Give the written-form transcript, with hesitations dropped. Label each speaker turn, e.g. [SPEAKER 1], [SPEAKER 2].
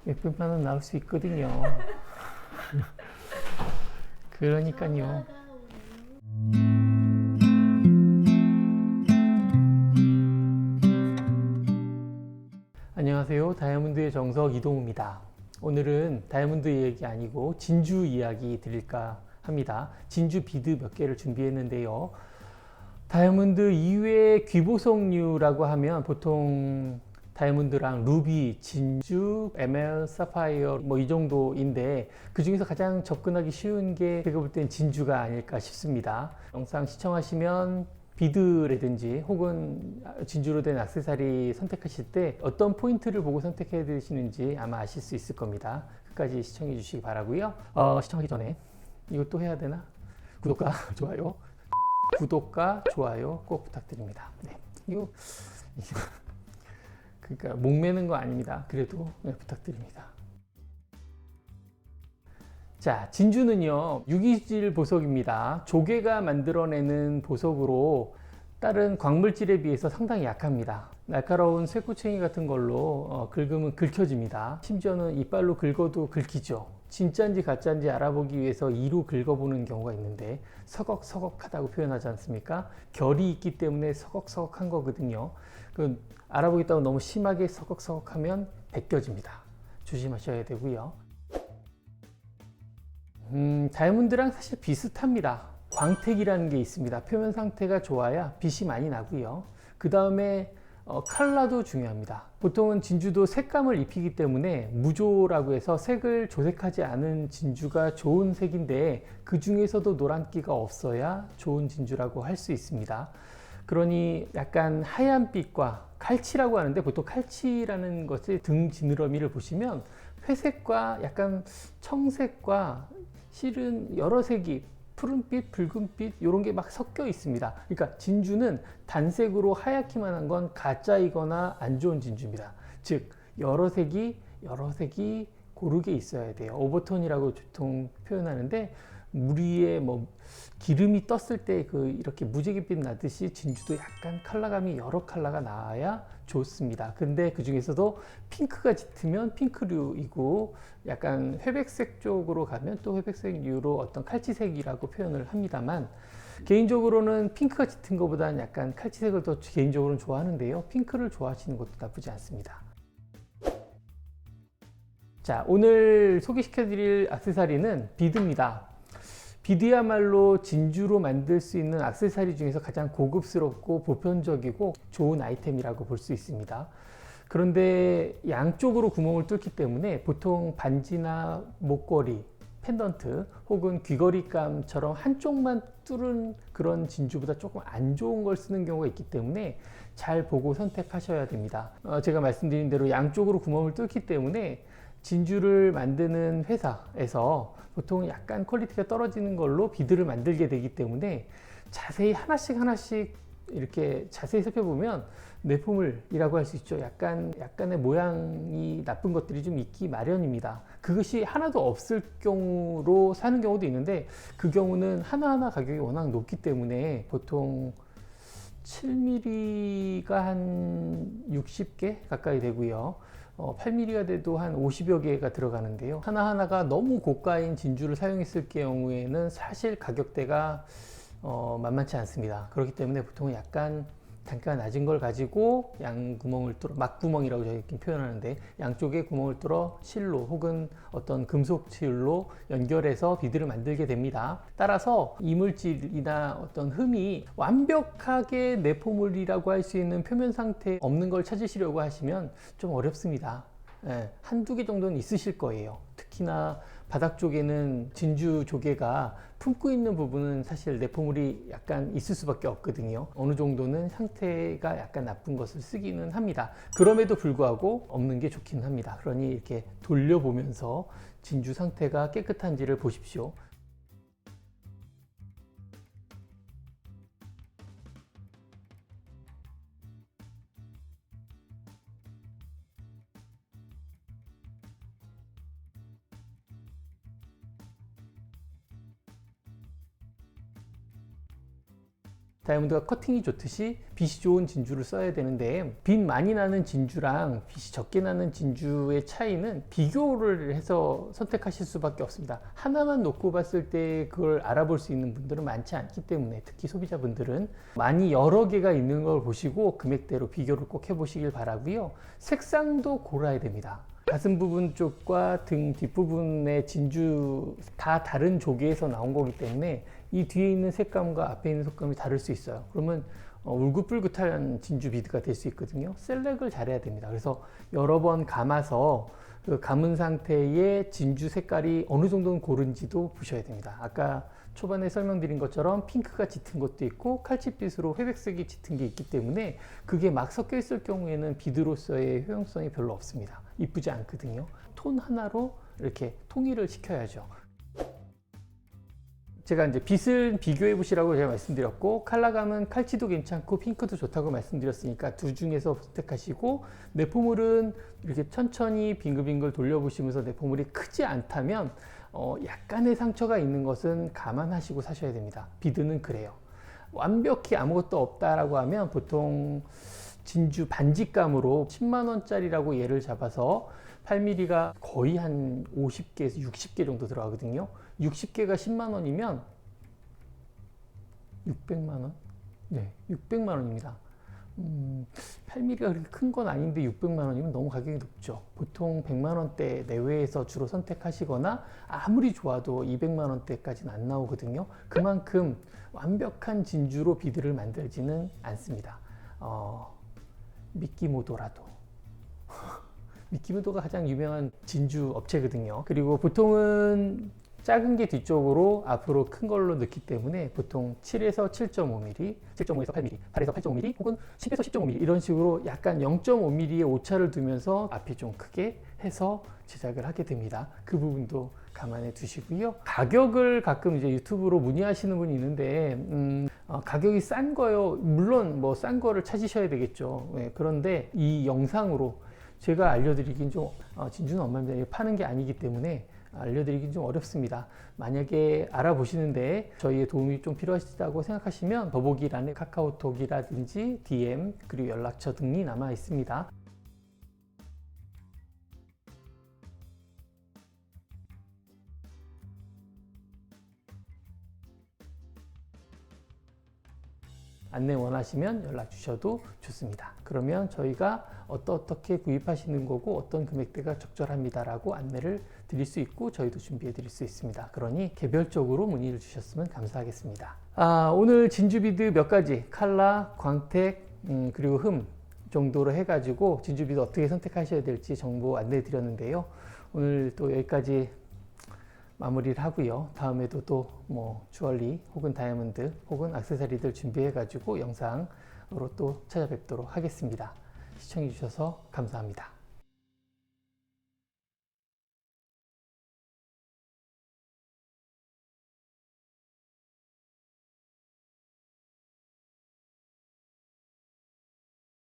[SPEAKER 1] 몇백만 원 나올 수 있거든요. 그러니까요. 안녕하세요. 다이아몬드의 정석 이동우입니다. 오늘은 다이아몬드 얘기 아니고 진주 이야기 드릴까 합니다. 진주 비드 몇 개를 준비했는데요. 다이아몬드 이외의 귀보석류라고 하면 보통 다이아몬드랑 루비, 진주, 에메랄드, 사파이어 뭐 이 정도인데 그 중에서 가장 접근하기 쉬운 게 제가 볼 땐 진주가 아닐까 싶습니다. 영상 시청하시면 비드라든지 혹은 진주로 된 액세서리 선택하실 때 어떤 포인트를 보고 선택해 드시는지 아마 아실 수 있을 겁니다. 끝까지 시청해 주시기 바라고요. 시청하기 전에 이것도 해야 되나? 구독과 좋아요 꼭 부탁드립니다. 네, 이거 그러니까 목매는 거 아닙니다. 그래도 네, 부탁드립니다. 자, 진주는요 유기질 보석입니다. 조개가 만들어내는 보석으로 다른 광물질에 비해서 상당히 약합니다. 날카로운 쇠꼬챙이 같은 걸로 긁으면 긁혀집니다. 심지어는 이빨로 긁어도 긁히죠. 진짜인지 가짜인지 알아보기 위해서 이로 긁어보는 경우가 있는데 서걱서걱하다고 표현하지 않습니까? 결이 있기 때문에 서걱서걱한 거거든요. 알아보겠다고 너무 심하게 서걱서걱하면 벗겨집니다. 조심하셔야 되고요. 다이아몬드랑 사실 비슷합니다. 광택이라는 게 있습니다. 표면 상태가 좋아야 빛이 많이 나고요. 그 다음에 컬러도 중요합니다. 보통은 진주도 색감을 입히기 때문에 무조라고 해서 색을 조색하지 않은 진주가 좋은 색인데 그 중에서도 노란기가 없어야 좋은 진주라고 할 수 있습니다. 그러니 약간 하얀빛과 칼치라고 하는데 보통 칼치라는 것의 등 지느러미를 보시면 회색과 약간 청색과 실은 여러 색이 푸른빛, 붉은빛 이런 게 막 섞여 있습니다. 그러니까 진주는 단색으로 하얗기만 한 건 가짜이거나 안 좋은 진주입니다. 즉 여러 색이 고르게 있어야 돼요. 오버톤이라고 보통 표현하는데 물 위에 뭐 기름이 떴을 때 이렇게 무지갯빛 나듯이 진주도 약간 컬러감이 여러 컬러가 나와야 좋습니다. 근데 그 중에서도 핑크가 짙으면 핑크류이고 약간 회백색 쪽으로 가면 또 회백색류로 어떤 칼치색이라고 표현을 합니다만 개인적으로는 핑크가 짙은 것보다는 약간 칼치색을 더 개인적으로는 좋아하는데요. 핑크를 좋아하시는 것도 나쁘지 않습니다. 자, 오늘 소개시켜 드릴 액세서리는 비드입니다. 비드야말로 진주로 만들 수 있는 액세서리 중에서 가장 고급스럽고 보편적이고 좋은 아이템이라고 볼 수 있습니다. 그런데 양쪽으로 구멍을 뚫기 때문에 보통 반지나 목걸이, 펜던트 혹은 귀걸이감처럼 한쪽만 뚫은 그런 진주보다 조금 안 좋은 걸 쓰는 경우가 있기 때문에 잘 보고 선택하셔야 됩니다. 제가 말씀드린 대로 양쪽으로 구멍을 뚫기 때문에 진주를 만드는 회사에서 보통 약간 퀄리티가 떨어지는 걸로 비드를 만들게 되기 때문에 자세히 하나씩 이렇게 자세히 살펴보면 내포물이라고 할 수 있죠. 약간의 모양이 나쁜 것들이 좀 있기 마련입니다. 그것이 하나도 없을 경우로 사는 경우도 있는데 그 경우는 하나하나 가격이 워낙 높기 때문에 보통 7mm가 한 60개 가까이 되고요. 8mm가 돼도 한 50여 개가 들어가는데요. 하나하나가 너무 고가인 진주를 사용했을 경우에는 사실 가격대가 만만치 않습니다. 그렇기 때문에 보통은 약간 단가가 낮은 걸 가지고 양구멍을 뚫어, 막구멍이라고 저희끼리 표현하는데 양쪽에 구멍을 뚫어 실로 혹은 어떤 금속 실로 연결해서 비드를 만들게 됩니다. 따라서 이물질이나 어떤 흠이 완벽하게 내포물이라고 할 수 있는 표면 상태 없는 걸 찾으시려고 하시면 좀 어렵습니다. 한두 개 정도는 있으실 거예요. 특히나 바닥 쪽에는 진주 조개가 품고 있는 부분은 사실 내포물이 약간 있을 수밖에 없거든요. 어느 정도는 상태가 약간 나쁜 것을 쓰기는 합니다. 그럼에도 불구하고 없는 게 좋긴 합니다. 그러니 이렇게 돌려보면서 진주 상태가 깨끗한지를 보십시오. 다이아몬드가 커팅이 좋듯이 빛이 좋은 진주를 써야 되는데, 빛 많이 나는 진주랑 빛이 적게 나는 진주의 차이는 비교를 해서 선택하실 수밖에 없습니다. 하나만 놓고 봤을 때 그걸 알아볼 수 있는 분들은 많지 않기 때문에, 특히 소비자분들은 많이 여러 개가 있는 걸 보시고 금액대로 비교를 꼭 해보시길 바라고요. 색상도 고르야 됩니다. 가슴 부분 쪽과 등 뒷부분의 진주 다 다른 조개에서 나온 거기 때문에 이 뒤에 있는 색감과 앞에 있는 색감이 다를 수 있어요. 그러면 울긋불긋한 진주 비드가 될 수 있거든요. 셀렉을 잘해야 됩니다. 그래서 여러 번 감아서 그 감은 상태의 진주 색깔이 어느 정도는 고른지도 보셔야 됩니다. 아까 초반에 설명드린 것처럼 핑크가 짙은 것도 있고 칼집빛으로 회백색이 짙은 게 있기 때문에 그게 막 섞여 있을 경우에는 비드로서의 효용성이 별로 없습니다. 이쁘지 않거든요. 톤 하나로 이렇게 통일을 시켜야죠. 제가 이제 빛을 비교해 보시라고 제가 말씀드렸고, 컬러감은 칼치도 괜찮고 핑크도 좋다고 말씀드렸으니까 둘 중에서 선택하시고, 내포물은 이렇게 천천히 빙글빙글 돌려보시면서 내포물이 크지 않다면 약간의 상처가 있는 것은 감안하시고 사셔야 됩니다. 비드는 그래요. 완벽히 아무것도 없다라고 하면 보통 진주 반직감으로 10만 원짜리라고 예를 잡아서 8mm가 거의 한 50개에서 60개 정도 들어가거든요. 60개가 10만 원이면 600만 원? 네, 600만 원입니다. 8mm가 그렇게 큰 건 아닌데 600만 원이면 너무 가격이 높죠. 보통 100만 원대 내외에서 주로 선택하시거나 아무리 좋아도 200만 원대까지는 안 나오거든요. 그만큼 완벽한 진주로 비드를 만들지는 않습니다. 미끼모도라도 미끼모도가 가장 유명한 진주 업체거든요. 그리고 보통은 작은 게 뒤쪽으로 앞으로 큰 걸로 넣기 때문에 보통 7에서 7.5mm, 7.5에서 8mm, 8에서 8.5mm 혹은 10에서 10.5mm 이런 식으로 약간 0.5mm의 오차를 두면서 앞이 좀 크게 해서 제작을 하게 됩니다. 그 부분도 감안해 두시고요. 가격을 가끔 이제 유튜브로 문의하시는 분이 있는데 가격이 싼 거요. 물론 뭐 싼 거를 찾으셔야 되겠죠. 네, 그런데 이 영상으로 제가 알려드리긴 좀 진주는 얼마입니다. 파는 게 아니기 때문에 알려드리긴 좀 어렵습니다. 만약에 알아보시는데 저희의 도움이 좀 필요하시다고 생각하시면 더보기란에 카카오톡이라든지 DM 그리고 연락처 등이 남아 있습니다. 안내 원하시면 연락 주셔도 좋습니다. 그러면 저희가 어떻게 구입하시는 거고 어떤 금액대가 적절합니다라고 안내를 드릴 수 있고 저희도 준비해 드릴 수 있습니다. 그러니 개별적으로 문의를 주셨으면 감사하겠습니다. 오늘 진주비드 몇 가지 칼라, 광택, 그리고 흠 정도로 해가지고 진주비드 어떻게 선택하셔야 될지 정보 안내 드렸는데요. 오늘 또 여기까지 마무리를 하고요. 다음에도 또 뭐 주얼리 혹은 다이아몬드 혹은 액세서리들 준비해 가지고 영상으로 또 찾아뵙도록 하겠습니다. 시청해 주셔서 감사합니다.